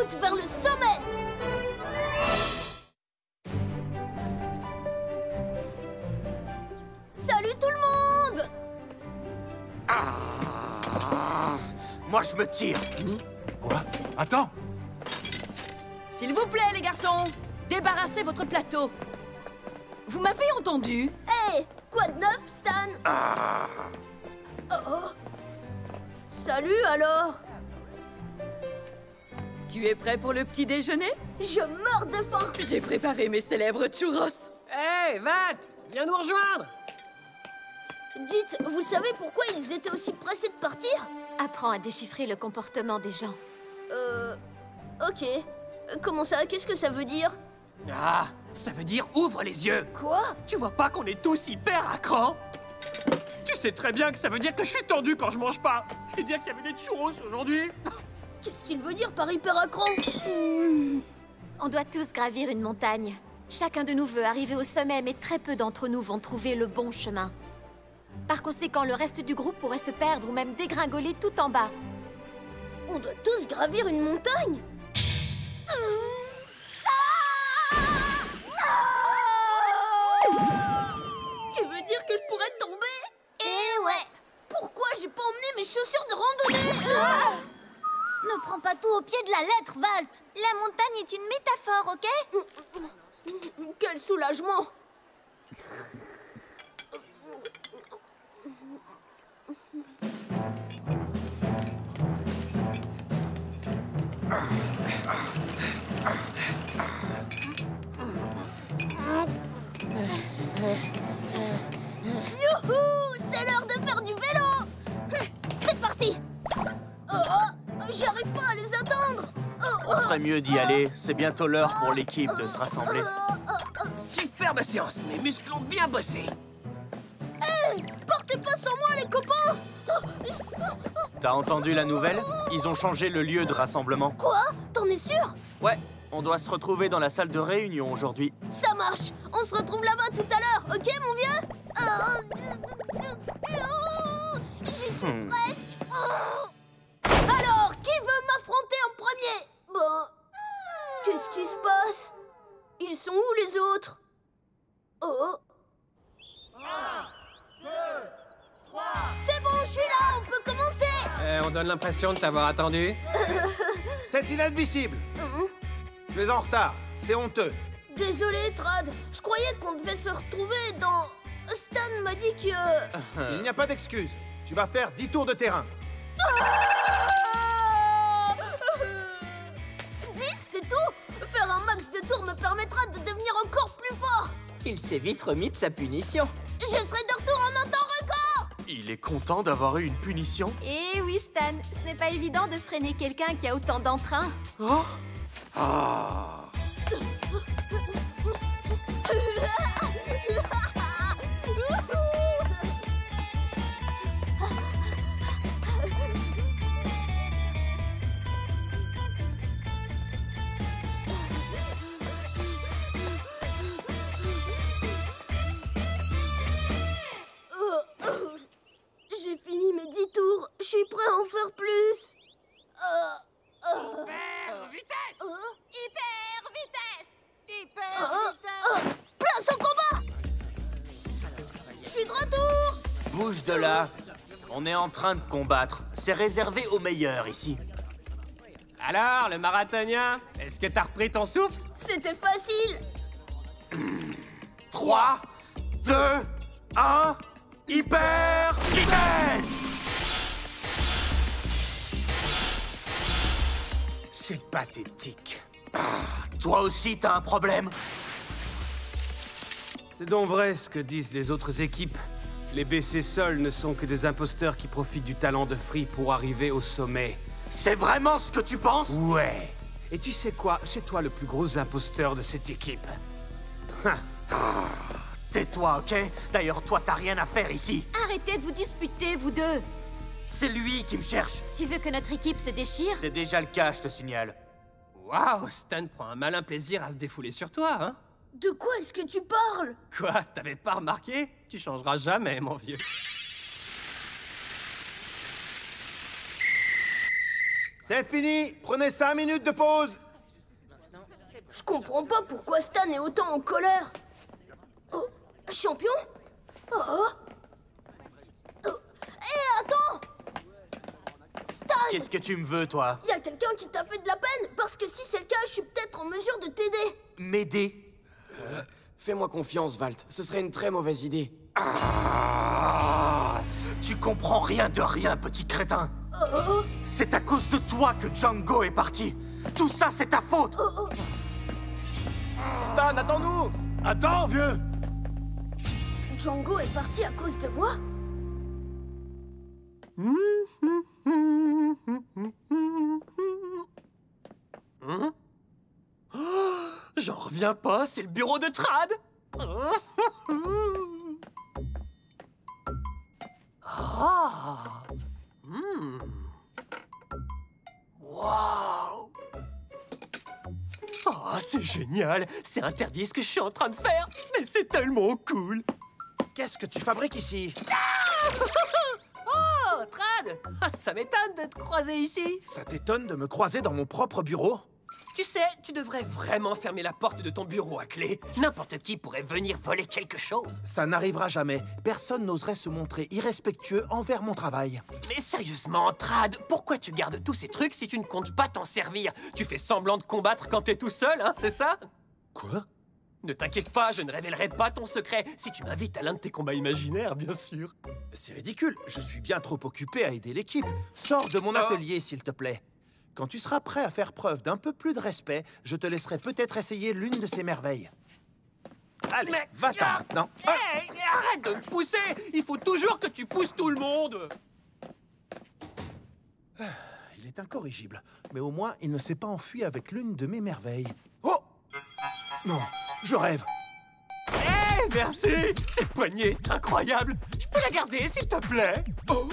route vers le sommet! Salut tout le monde! Moi, je me tire. Quoi? Attends! S'il vous plaît, les garçons, débarrassez votre plateau. Vous m'avez entendu? Hé! Quoi de neuf, Stan? Oh. Salut alors! Tu es prêt pour le petit déjeuner? Je meurs de faim! J'ai préparé mes célèbres churros. Hé, Vat! Viens nous rejoindre! Dites, vous savez pourquoi ils étaient aussi pressés de partir? Apprends à déchiffrer le comportement des gens. Ok. Comment ça? Qu'est-ce que ça veut dire? Ah, ça veut dire ouvre les yeux! Quoi? Tu vois pas qu'on est tous hyper à cran? Tu sais très bien que ça veut dire que je suis tendu quand je mange pas! Et dire qu'il y avait des churros aujourd'hui! Qu'est-ce qu'il veut dire par hyper à cran? On doit tous gravir une montagne. Chacun de nous veut arriver au sommet, mais très peu d'entre nous vont trouver le bon chemin. Par conséquent, le reste du groupe pourrait se perdre ou même dégringoler tout en bas. On doit tous gravir une montagne? Tu veux dire que je pourrais tomber? Eh ouais! Pourquoi j'ai pas emmené mes chaussures de randonnée? Ne prends pas tout au pied de la lettre, Valt. La montagne est une métaphore, ok? Quel soulagement! Youhou! C'est l'heure de faire du vélo! C'est parti! J'arrive pas à les attendre! On ferait mieux d'y aller. C'est bientôt l'heure pour l'équipe de se rassembler. Superbe séance, mes muscles ont bien bossé! Hey! Partez pas sans moi, les copains! T'as entendu la nouvelle? Ils ont changé le lieu de rassemblement. Quoi? T'en es sûr? Ouais, on doit se retrouver dans la salle de réunion aujourd'hui. Ça marche! On se retrouve là-bas tout à l'heure, ok, mon vieux? J'y suis presque! Alors, qui veut m'affronter en premier? Bon... Qu'est-ce qui se passe? Ils sont où, les autres? Oh! C'est bon, je suis là, on peut commencer! On donne l'impression de t'avoir attendu. C'est inadmissible. Tu es en retard, c'est honteux. Désolé, Trad, je croyais qu'on devait se retrouver dans... Stan m'a dit que... Il n'y a pas d'excuse. Tu vas faire 10 tours de terrain. 10, c'est tout? Faire un max de tours me permettra de devenir encore plus fort! Il s'est vite remis de sa punition. Je serai de retour en un temps record! Il est content d'avoir eu une punition. Eh oui, Stan, ce n'est pas évident de freiner quelqu'un qui a autant d'entrain. Oh ah. J'ai fini mes 10 tours. Je suis prêt à en faire plus. Hyper vitesse! Hyper vitesse! Place au combat! Je suis de retour! Bouge de là. On est en train de combattre. C'est réservé aux meilleurs ici. Alors, le marathonien, est-ce que t'as repris ton souffle? C'était facile. 3, 2, 1, hyper vitesse! C'est pathétique. Toi aussi, t'as un problème? C'est donc vrai ce que disent les autres équipes. Les BC seuls ne sont que des imposteurs qui profitent du talent de Free pour arriver au sommet. C'est vraiment ce que tu penses? Ouais. Et tu sais quoi? C'est toi le plus gros imposteur de cette équipe. Tais-toi, ok? D'ailleurs, toi, t'as rien à faire ici. Arrêtez de vous disputer, vous deux. C'est lui qui me cherche. Tu veux que notre équipe se déchire? C'est déjà le cas, je te signale. Waouh, Stan prend un malin plaisir à se défouler sur toi, hein? De quoi est-ce que tu parles? Quoi, t'avais pas remarqué? Tu changeras jamais, mon vieux. C'est fini. Prenez 5 minutes de pause. Je comprends pas pourquoi Stan est autant en colère. Oh, champion? Oh. Hé, attends! Stan! Qu'est-ce que tu me veux, toi? Y a quelqu'un qui t'a fait de la peine? Parce que si c'est le cas, je suis peut-être en mesure de t'aider. M'aider? Fais-moi confiance, Valt. Ce serait une très mauvaise idée. Ah, tu comprends rien de rien, petit crétin. C'est à cause de toi que Django est parti. Tout ça, c'est ta faute. Stan, attends-nous! Attends, vieux! Django est parti à cause de moi? J'en reviens pas, c'est le bureau de Trad. Ah. Waouh. Oh, c'est génial. C'est interdit ce que je suis en train de faire, mais c'est tellement cool. Qu'est-ce que tu fabriques ici? Oh, Trad! Ah, ça m'étonne de te croiser ici. Ça t'étonne de me croiser dans mon propre bureau? Tu sais, tu devrais vraiment fermer la porte de ton bureau à clé. N'importe qui pourrait venir voler quelque chose. Ça n'arrivera jamais. Personne n'oserait se montrer irrespectueux envers mon travail. Mais sérieusement, Trad, pourquoi tu gardes tous ces trucs si tu ne comptes pas t'en servir? Tu fais semblant de combattre quand t'es tout seul, hein, c'est ça? Quoi? Ne t'inquiète pas, je ne révélerai pas ton secret si tu m'invites à l'un de tes combats imaginaires, bien sûr. C'est ridicule. Je suis bien trop occupé à aider l'équipe. Sors de mon atelier, s'il te plaît. Quand tu seras prêt à faire preuve d'un peu plus de respect, je te laisserai peut-être essayer l'une de ces merveilles. Allez, va-t'en maintenant. Hey, arrête de me pousser! Il faut toujours que tu pousses tout le monde! Il est incorrigible, mais au moins il ne s'est pas enfui avec l'une de mes merveilles. Oh! Non, je rêve. Hey, merci! Cette poignée est incroyable! Je peux la garder, s'il te plaît? Oh!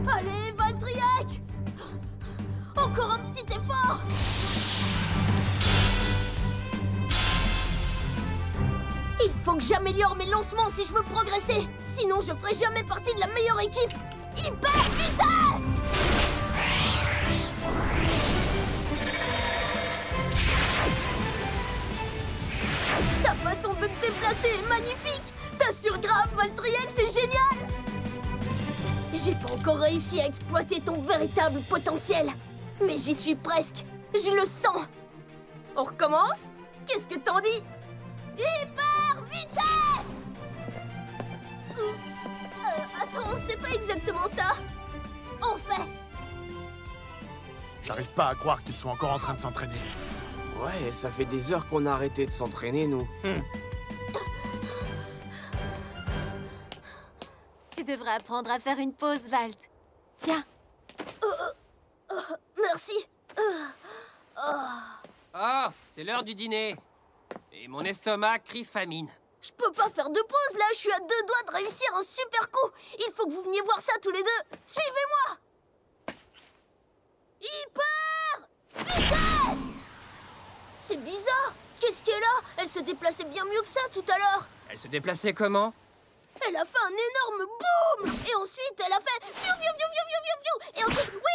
Allez, Valtryek! Encore un petit effort! Il faut que j'améliore mes lancements si je veux progresser. Sinon, je ferai jamais partie de la meilleure équipe. Hyper vitesse! Ta façon de te déplacer est magnifique. T'assures grave, Valtryek, c'est génial. J'ai pas encore réussi à exploiter ton véritable potentiel. Mais j'y suis presque. Je le sens. On recommence? Qu'est-ce que t'en dis? Hyper vitesse! Oups. Attends, c'est pas exactement ça. On fait. J'arrive pas à croire qu'ils sont encore en train de s'entraîner. Ouais, ça fait des heures qu'on a arrêté de s'entraîner, nous. Tu devrais apprendre à faire une pause, Valt. Tiens. Merci. Oh, c'est l'heure du dîner. Et mon estomac crie famine. Je peux pas faire de pause, là. Je suis à 2 doigts de réussir un super coup. Il faut que vous veniez voir ça tous les deux. Suivez-moi. Hyper vitesse! C'est bizarre. Qu'est-ce qu'elle a? Elle se déplaçait bien mieux que ça tout à l'heure. Elle se déplaçait comment? Elle a fait un énorme boom. Et ensuite, elle a fait fiou, fiou, fiou, fiou, fiou, fiou, fiou. Et ensuite, oui,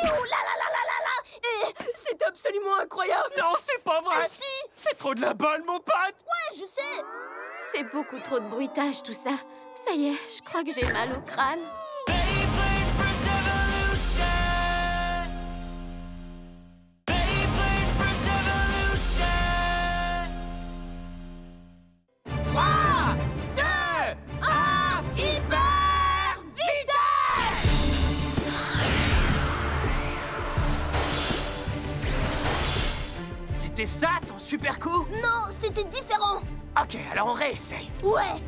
la la la la la la. Et c'est absolument incroyable. Non, c'est pas vrai. Si. C'est trop de la balle, mon pote. Ouais, je sais. C'est beaucoup trop de bruitage, tout ça. Ça y est, je crois que j'ai mal au crâne. C'était ça, ton super coup? Non, c'était différent. Ok, alors on réessaye. Ouais.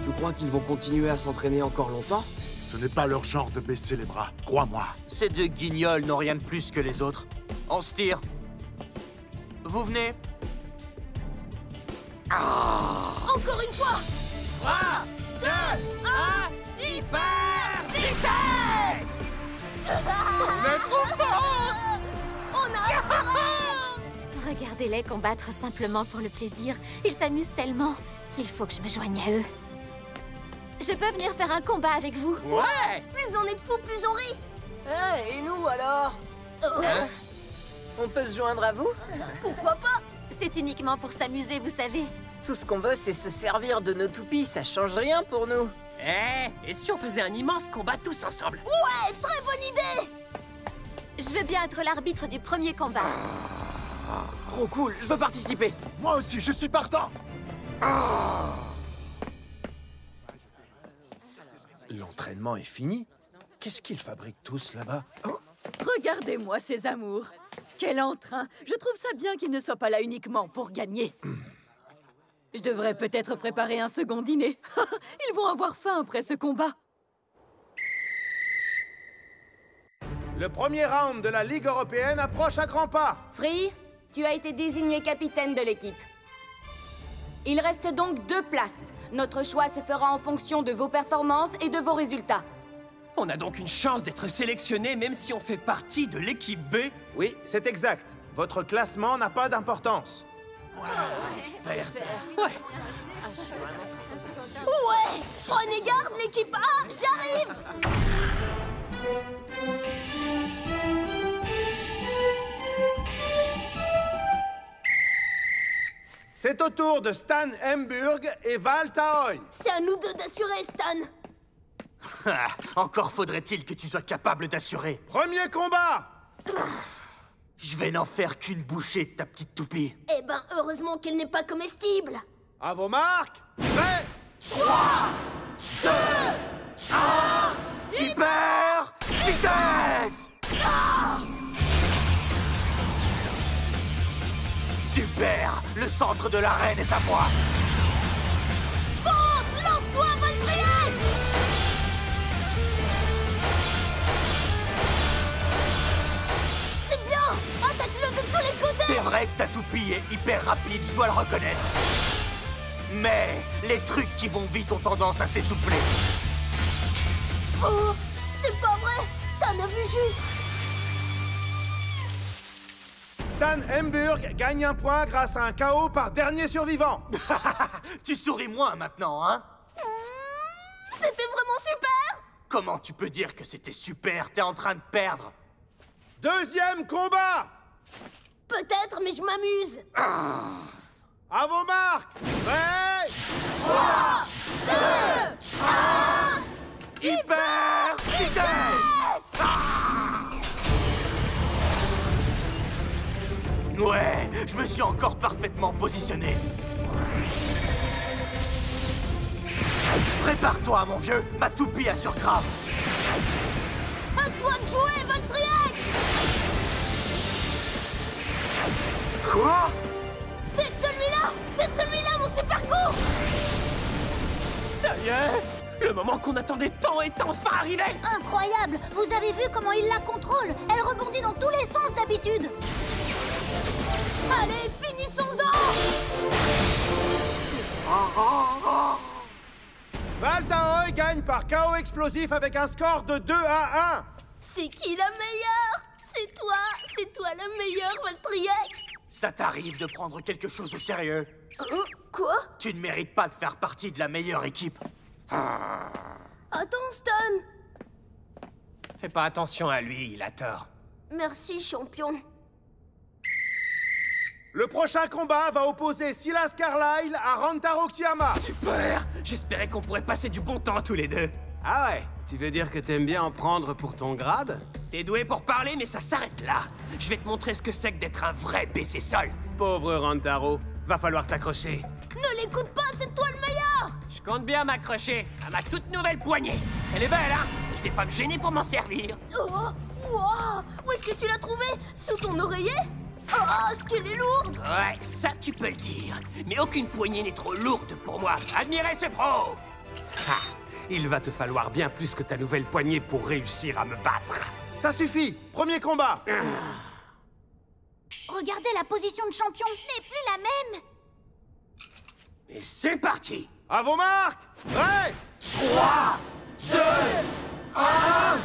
Tu crois qu'ils vont continuer à s'entraîner encore longtemps? Ce n'est pas leur genre de baisser les bras, crois-moi. Ces deux guignols n'ont rien de plus que les autres. On se tire. Vous venez? Encore une fois. 3, 2, 1, hyper vitesse! On est trop fort. On a un Regardez-les combattre simplement pour le plaisir. Ils s'amusent tellement. Il faut que je me joigne à eux. Je peux venir faire un combat avec vous? Ouais! Plus on est de fous, plus on rit. Et nous alors? Hein? On peut se joindre à vous? Pourquoi pas? C'est uniquement pour s'amuser, vous savez. Tout ce qu'on veut, c'est se servir de nos toupies, ça change rien pour nous. Et si on faisait un immense combat tous ensemble? Ouais, très bonne idée. Je veux bien être l'arbitre du premier combat. Trop cool, je veux participer. Moi aussi, je suis partant. L'entraînement est fini? Qu'est-ce qu'ils fabriquent tous là-bas? Regardez-moi ces amours. Quel entrain. Je trouve ça bien qu'ils ne soient pas là uniquement pour gagner. Je devrais peut-être préparer un second dîner. Ils vont avoir faim après ce combat. Le premier round de la Ligue européenne approche à grands pas. Free, tu as été désigné capitaine de l'équipe. Il reste donc 2 places. Notre choix se fera en fonction de vos performances et de vos résultats. On a donc une chance d'être sélectionné même si on fait partie de l'équipe B? Oui, c'est exact. Votre classement n'a pas d'importance. Ouais. Ouais, prenez garde l'équipe A, j'arrive. C'est au tour de Stan Hemburg et Val Taoy. C'est à nous deux d'assurer, Stan. Encore faudrait-il que tu sois capable d'assurer. Premier combat. Je vais n'en faire qu'une bouchée de ta petite toupie. Eh ben, heureusement qu'elle n'est pas comestible. À vos marques, prêts? 3, 2, 1, hyper vitesse! Super! Le centre de l'arène est à moi! Fonce! Lance-toi, Valkyrie! C'est bien! Attaque-le de tous les côtés! C'est vrai que ta toupie est hyper rapide, je dois le reconnaître. Mais les trucs qui vont vite ont tendance à s'essouffler. Oh! C'est pas vrai! Stan a vu juste! Stan Hemburg gagne un point grâce à un KO par dernier survivant. Tu souris moins maintenant, hein? C'était vraiment super! Comment tu peux dire que c'était super? T'es en train de perdre. Deuxième combat. Peut-être, mais je m'amuse! À vos marques, prêts? 3, 2, 1... Hyper vitesse! Ouais, je me suis encore parfaitement positionné. Prépare-toi, mon vieux, ma toupie assure grave. À toi de jouer, Valkyrie! Quoi? C'est celui-là! C'est celui-là, mon super coup! Ça y est! Le moment qu'on attendait tant est enfin arrivé! Incroyable! Vous avez vu comment il la contrôle? Elle rebondit dans tous les sens d'habitude! Allez, finissons-en! Val Taoy gagne par KO explosif avec un score de 2-1. C'est qui la meilleure? C'est toi la meilleure, Valtriac! Ça t'arrive de prendre quelque chose au sérieux? Quoi? Tu ne mérites pas de faire partie de la meilleure équipe. Attends, Stan! Fais pas attention à lui, il a tort. Merci, champion. Le prochain combat va opposer Silas Carlyle à Rantaro Kiyama. Super! J'espérais qu'on pourrait passer du bon temps tous les deux. Ah ouais? Tu veux dire que t'aimes bien en prendre pour ton grade? T'es doué pour parler, mais ça s'arrête là. Je vais te montrer ce que c'est que d'être un vrai BC Sol. Pauvre Rantaro, va falloir t'accrocher. Ne l'écoute pas, c'est toi le meilleur! Je compte bien m'accrocher à ma toute nouvelle poignée. Elle est belle, hein? Je vais pas me gêner pour m'en servir. Oh! Wow! Où est-ce que tu l'as trouvé? Sous ton oreiller? Oh, ce qu'elle est lourde! Ouais, ça tu peux le dire. Mais aucune poignée n'est trop lourde pour moi. Admirez ce pro! Ah, il va te falloir bien plus que ta nouvelle poignée pour réussir à me battre. Ça suffit. Premier combat. Regardez, la position de champion n'est plus la même! Et c'est parti! À vos marques, prêts? 3, 2, 1...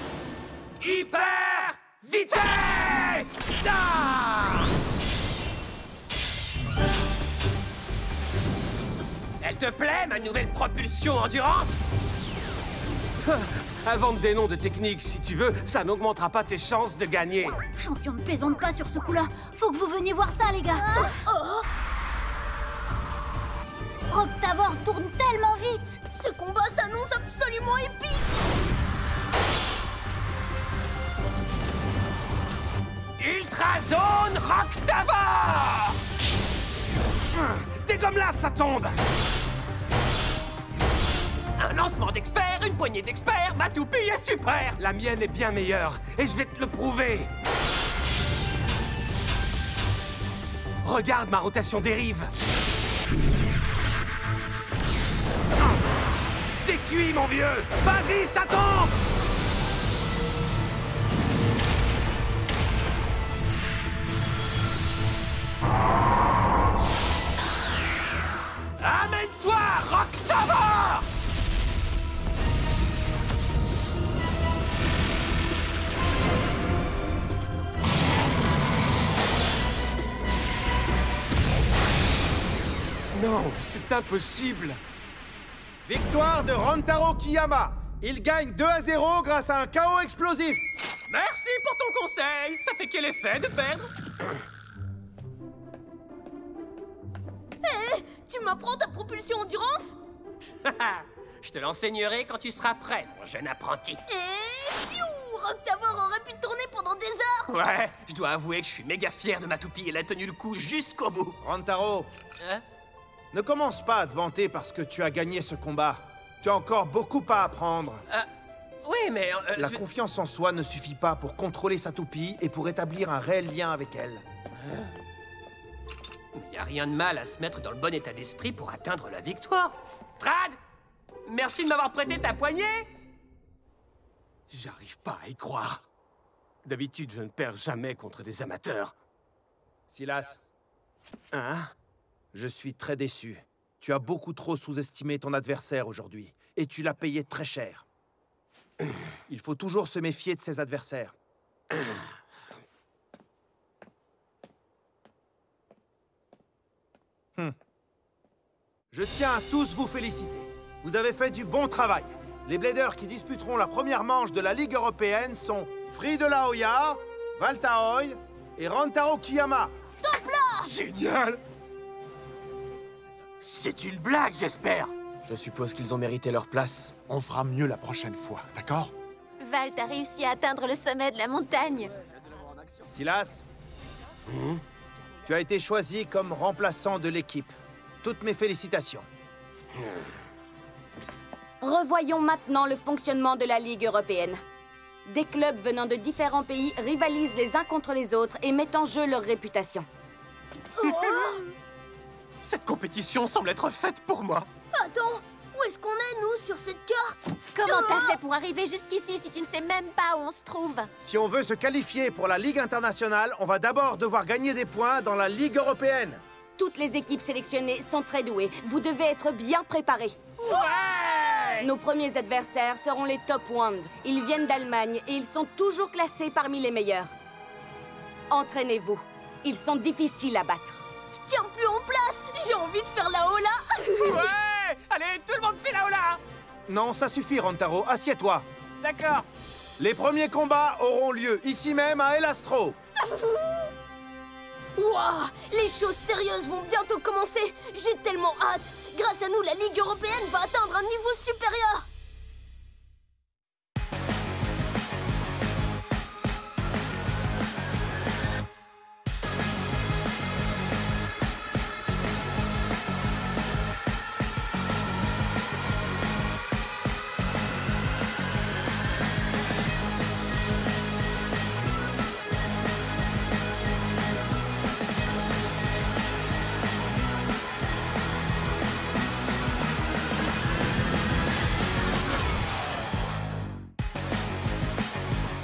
Hyper vitesse! Ah! Elle te plaît, ma nouvelle propulsion endurance? Invente des noms de techniques, si tu veux, ça n'augmentera pas tes chances de gagner. Champion ne plaisante pas sur ce coup-là. Faut que vous veniez voir ça, les gars. Roctavor tourne tellement vite. Ce combat s'annonce absolument épique. Ultra Zone Roctavor! Dégomme-la, ça tombe! Un lancement d'experts, une poignée d'experts, ma toupie est super! La mienne est bien meilleure, et je vais te le prouver! Regarde ma rotation dérive! T'es cuit, mon vieux! Vas-y, ça tombe! Amène-toi, Roctavor! Non, c'est impossible! Victoire de Rantaro Kiyama. Il gagne 2-0 grâce à un chaos explosif. Merci pour ton conseil! Ça fait quel effet de perdre? Hé, tu m'apprends ta propulsion endurance? Je te l'enseignerai quand tu seras prêt, mon jeune apprenti. Et piou, Roctavor aurait pu tourner pendant des heures. Ouais, je dois avouer que je suis méga fier de ma toupie. Elle a tenu le coup jusqu'au bout. Rantaro, Hein? ne commence pas à te vanter parce que tu as gagné ce combat. Tu as encore beaucoup à apprendre. Oui, mais... La confiance en soi ne suffit pas pour contrôler sa toupie et pour établir un réel lien avec elle. Il n'y a rien de mal à se mettre dans le bon état d'esprit pour atteindre la victoire. Trad, merci de m'avoir prêté ta poignée. J'arrive pas à y croire. D'habitude, je ne perds jamais contre des amateurs. Silas, Hein? je suis très déçu. Tu as beaucoup trop sous-estimé ton adversaire aujourd'hui. Et tu l'as payé très cher. Il faut toujours se méfier de ses adversaires. Je tiens à tous vous féliciter. Vous avez fait du bon travail. Les Bladers qui disputeront la première manche de la Ligue européenne sont Free de la Hoya, Valtaoy et Rantaro Kiyama. Top là! Génial! C'est une blague, j'espère. Je suppose qu'ils ont mérité leur place. On fera mieux la prochaine fois, d'accord? Valt a réussi à atteindre le sommet de la montagne. Silas, tu as été choisi comme remplaçant de l'équipe. Toutes mes félicitations. Revoyons maintenant le fonctionnement de la Ligue européenne. Des clubs venant de différents pays rivalisent les uns contre les autres et mettent en jeu leur réputation. Cette compétition semble être faite pour moi. Attends, où est-ce qu'on est, nous, sur cette carte? Comment t'as fait pour arriver jusqu'ici si tu ne sais même pas où on se trouve? Si on veut se qualifier pour la Ligue internationale, on va d'abord devoir gagner des points dans la Ligue européenne. Toutes les équipes sélectionnées sont très douées. Vous devez être bien préparés. Ouais! Nos premiers adversaires seront les Top Wand. Ils viennent d'Allemagne et ils sont toujours classés parmi les meilleurs. Entraînez-vous. Ils sont difficiles à battre. Je tiens plus en place. J'ai envie de faire la hola. Ouais! Allez, tout le monde fait la hola! Non, ça suffit, Rantaro. Assieds-toi. D'accord. Les premiers combats auront lieu ici même à El Astro. Wouah, les choses sérieuses vont bientôt commencer. J'ai tellement hâte. Grâce à nous, la Ligue européenne va atteindre un niveau supérieur.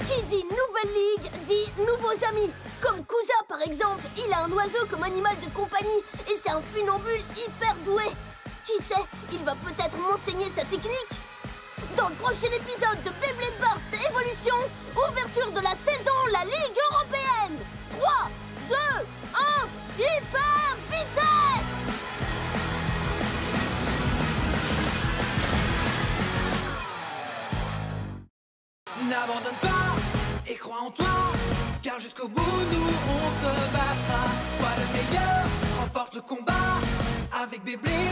Qui dit nouvelle ligue dit nouveaux amis. Comme Kusa par exemple, il a un oiseau comme animal de compagnie et c'est un funambule hyper doué. Qui sait, il va peut-être m'enseigner sa technique. Dans le prochain épisode de Beyblade Burst Evolution, ouverture de la saison, la Ligue européenne. 3, 2, 1, hyper vitesse! N'abandonne pas et crois en toi, car jusqu'au bout nous on se battra. Sois le meilleur, remporte le combat avec Beyblade.